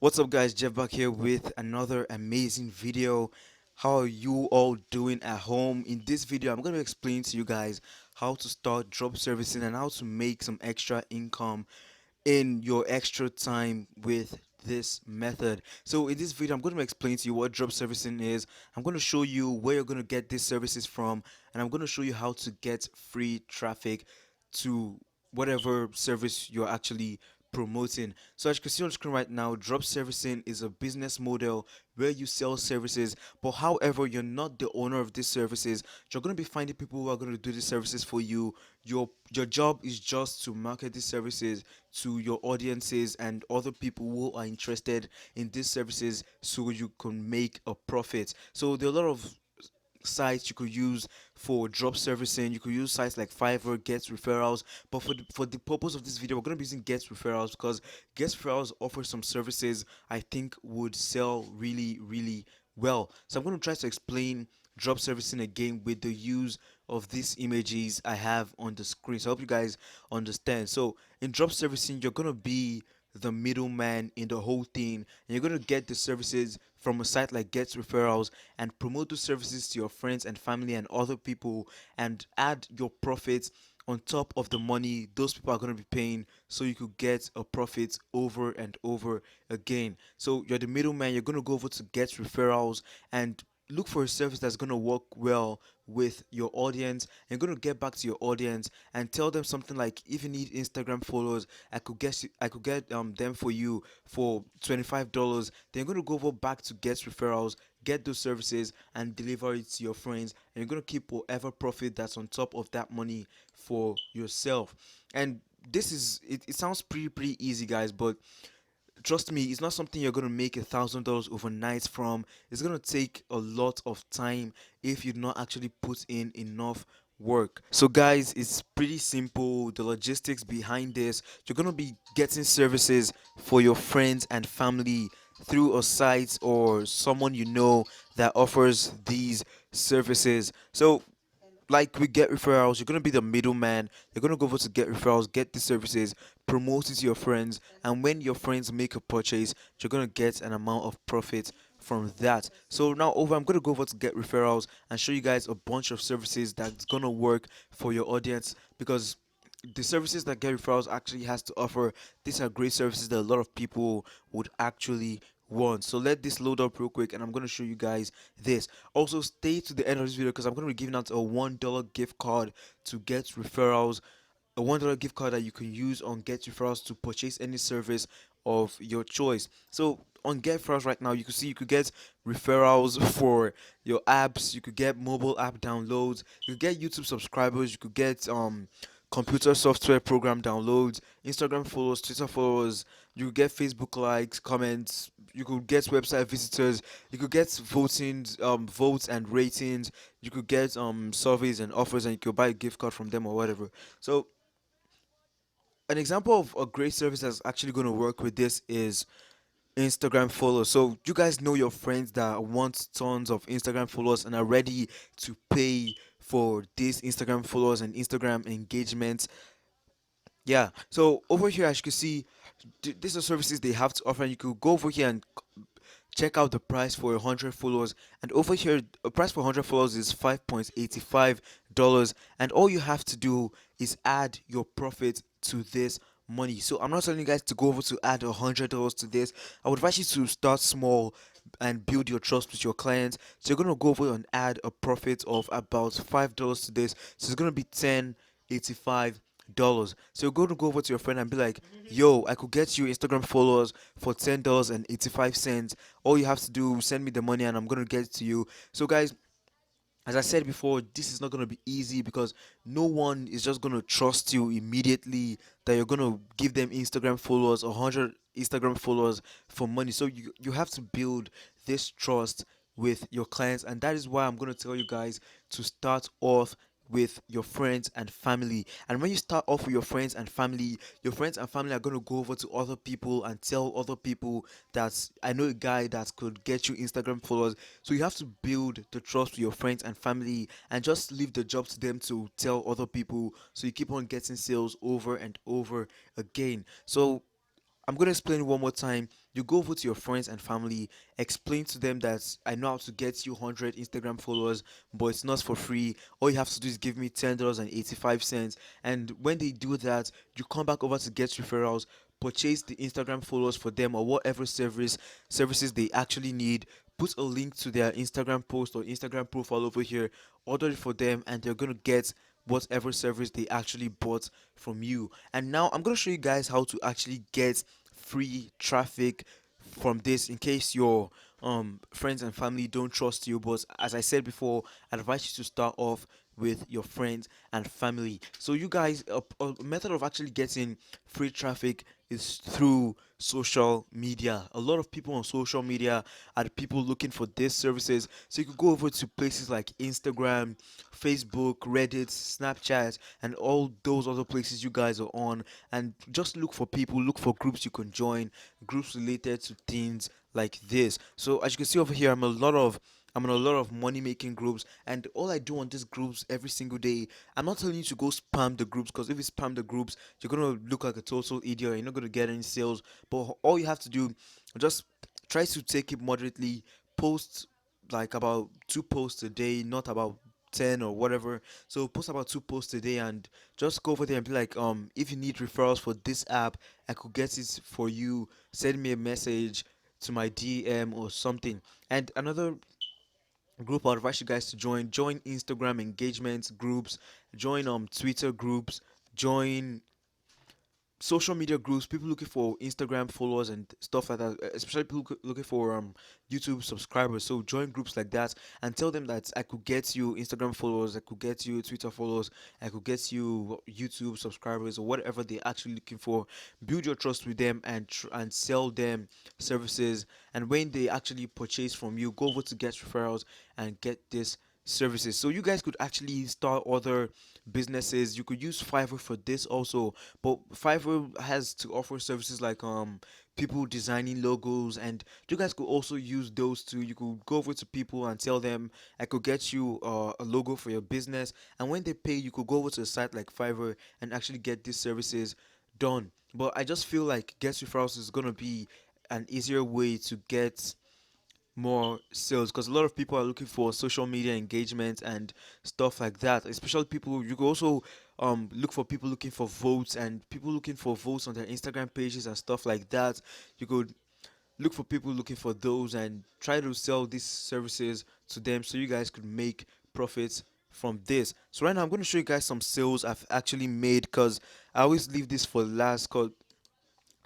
What's up, guys? Jeff back here with another amazing video. How are you all doing at home? In this video, I'm going to explain to you guys how to start drop servicing and how to make some extra income in your extra time with this method. So in this video, I'm going to explain to you what drop servicing is. I'm going to show you where you're going to get these services from, and I'm going to show you how to get free traffic to whatever service you're actually promoting. So as you can see on screen right now, drop servicing is a business model where you sell services, but however, you're not the owner of these services. You're going to be finding people who are going to do these services for you. Your job is just to market these services to your audiences and other people who are interested in these services so you can make a profit. So there are a lot of sites you could use for drop servicing. You could use sites like Fiverr, Get Referrals. But for the purpose of this video, we're going to be using Get Referrals because Get Referrals offers some services I think would sell really well. So I'm going to try to explain drop servicing again with the use of these images I have on the screen. So I hope you guys understand. So in drop servicing, you're going to be the middleman in the whole thing, and you're going to get the services from a site like Get Referrals and promote those services to your friends and family and other people and add your profits on top of the money those people are going to be paying so you could get a profit over and over again. So you're the middleman. You're going to go over to Get Referrals and look for a service that's going to work well with your audience. You're going to get back to your audience and tell them something like, if you need Instagram followers, I could get them for you for $25. Then you're going to go over back to Get Referrals, get those services and deliver it to your friends, and you're going to keep whatever profit that's on top of that money for yourself. And it sounds pretty easy, guys, but trust me, it's not something you're gonna make $1,000 overnight from. It's gonna take a lot of time if you do not actually put in enough work. So guys, it's pretty simple. The logistics behind this, you're gonna be getting services for your friends and family through a site or someone you know that offers these services. So like we Get Referrals, you're gonna be the middleman. You're gonna go over to Get Referrals, get the services, promote it to your friends, and when your friends make a purchase, you're gonna get an amount of profit from that. So now I'm gonna go over to Get Referrals and show you guys a bunch of services that's gonna work for your audience, because the services that Get Referrals actually has to offer, these are great services that a lot of people would actually want. So let this load up real quick and I'm going to show you guys this. Also stay to the end of this video because I'm going to be giving out a $1 gift card to Get Referrals, a $1 gift card that you can use on Get Referrals to purchase any service of your choice. So on Get Referrals right now, you can see you could get referrals for your apps, you could get mobile app downloads, you could get YouTube subscribers, you could get computer software program downloads, Instagram followers, Twitter followers, you could get Facebook likes, comments, you could get website visitors, you could get voting votes and ratings, you could get surveys and offers, and you could buy a gift card from them or whatever. So an example of a great service that's actually going to work with this is Instagram followers. So you guys know your friends that want tons of Instagram followers and are ready to pay for these Instagram followers and Instagram engagements. Yeah. So over here, as you can see, these are services they have to offer. And you could go over here and check out the price for 100 followers, and over here a price for 100 followers is $5.85, and all you have to do is add your profit to this money. So I'm not telling you guys to go over to add $100 to this. I would advise you to start small and build your trust with your clients. So you're going to go over and add a profit of about $5 to this, so it's going to be 10.85 dollars. So you're going to go over to your friend and be like, yo, I could get you Instagram followers for $10.85. All you have to do, send me the money and I'm going to get it to you. So guys, as I said before, this is not going to be easy because no one is just going to trust you immediately that you're going to give them Instagram followers, 100 Instagram followers for money. So you have to build this trust with your clients, and that is why I'm going to tell you guys to start off with your friends and family. And when you start off with your friends and family are going to go over to other people and tell other people that I know a guy that could get you Instagram followers. So you have to build the trust with your friends and family and just leave the job to them to tell other people, so you keep on getting sales over and over again. So I'm going to explain it one more time. You go over to your friends and family, explain to them that I know how to get you 100 Instagram followers, but it's not for free. All you have to do is give me $10.85. And when they do that, you come back over to Get Referrals, purchase the Instagram followers for them or whatever services they actually need. Put a link to their Instagram post or Instagram profile over here, order it for them, and they're going to get whatever service they actually bought from you. And now I'm going to show you guys how to actually get free traffic from this in case your friends and family don't trust you. But as I said before, I advise you to start off with your friends and family. So you guys, a method of actually getting free traffic is through social media. A lot of people on social media are the people looking for these services. So you could go over to places like Instagram, Facebook, Reddit, Snapchat, and all those other places you guys are on, and just look for people, look for groups you can join, groups related to things like this. So as you can see over here, I'm in a lot of money making groups, and all I do on these groups every single day, I'm not telling you to go spam the groups, because if you spam the groups, you're gonna look like a total idiot. You're not gonna get any sales. But all you have to do, just try to take it moderately. Post like about 2 posts a day, not about 10 or whatever. So post about 2 posts a day, and just go over there and be like, if you need referrals for this app, I could get it for you. Send me a message to my DM or something. And another group I'd advise you guys to join Instagram engagement groups, join Twitter groups, join social media groups, people looking for Instagram followers and stuff like that, especially people looking for YouTube subscribers. So join groups like that and tell them that I could get you Instagram followers, I could get you Twitter followers, I could get you YouTube subscribers or whatever they're actually looking for. Build your trust with them and and sell them services. And when they actually purchase from you, go over to Get Referrals and get this services. So you guys could actually start other businesses. You could use Fiverr for this also, but Fiverr has to offer services like people designing logos, and you guys could also use those too. You could go over to people and tell them I could get you a logo for your business, and when they pay, you could go over to a site like Fiverr and actually get these services done. But I just feel like Get Referrals is gonna be an easier way to get more sales, because a lot of people are looking for social media engagement and stuff like that, especially people. You could also look for people looking for votes, and people looking for votes on their Instagram pages and stuff like that. You could look for people looking for those and try to sell these services to them, so you guys could make profits from this. So right now I'm going to show you guys some sales I've actually made, because I always leave this for last, cause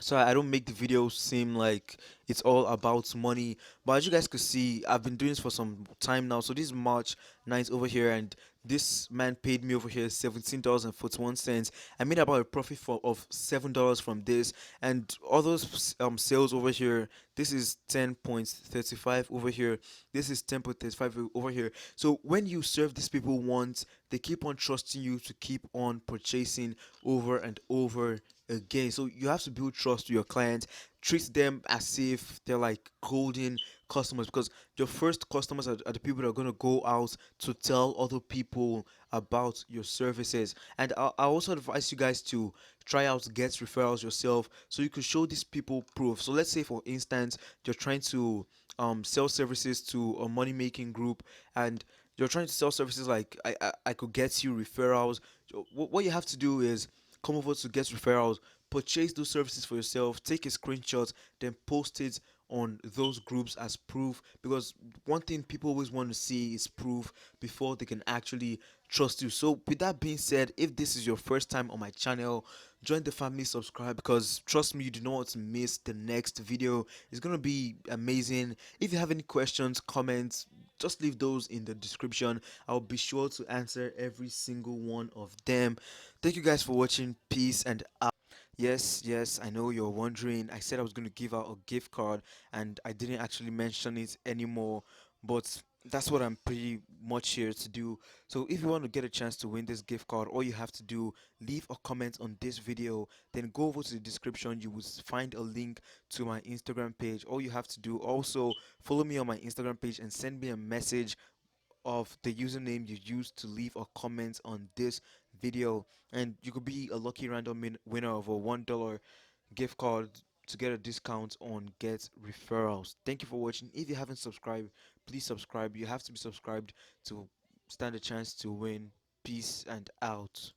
so I don't make the video seem like it's all about money. But as you guys could see, I've been doing this for some time now. So this is March 9th over here, and this man paid me over here $17.41. I made about a profit of $7 from this, and all those sales over here. This is 10.35 over here. This is 10.35 over here. So when you serve these people once, they keep on trusting you to keep on purchasing over and over again. So you have to build trust to your clients. Treat them as if they're like golden customers, because your first customers are the people that are going to go out to tell other people about your services. And I also advise you guys to try out Get Referrals yourself, so you could show these people proof. So let's say for instance you're trying to sell services to a money making group, and you're trying to sell services like I could get you referrals. So what you have to do is come over to Get Referrals, purchase those services for yourself, take a screenshot, then post it on those groups as proof, because one thing people always want to see is proof before they can actually trust you. So with that being said, if this is your first time on my channel, join the family, subscribe, because trust me, you do not want to miss the next video. It's gonna be amazing. If you have any questions, comments, just leave those in the description. I'll be sure to answer every single one of them. Thank you guys for watching. Peace and out. Yes, I know you're wondering. I said I was going to give out a gift card, and I didn't actually mention it anymore, but that's what I'm pretty much here to do. So if you want to get a chance to win this gift card, all you have to do, leave a comment on this video, then go over to the description. You will find a link to my Instagram page. All you have to do, also follow me on my Instagram page and send me a message of the username you used to leave a comment on this video, and you could be a lucky random winner of a $1 gift card. to get a discount on Get Referrals. Thank you for watching. If you haven't subscribed, please subscribe. You have to be subscribed to stand a chance to win. Peace and out.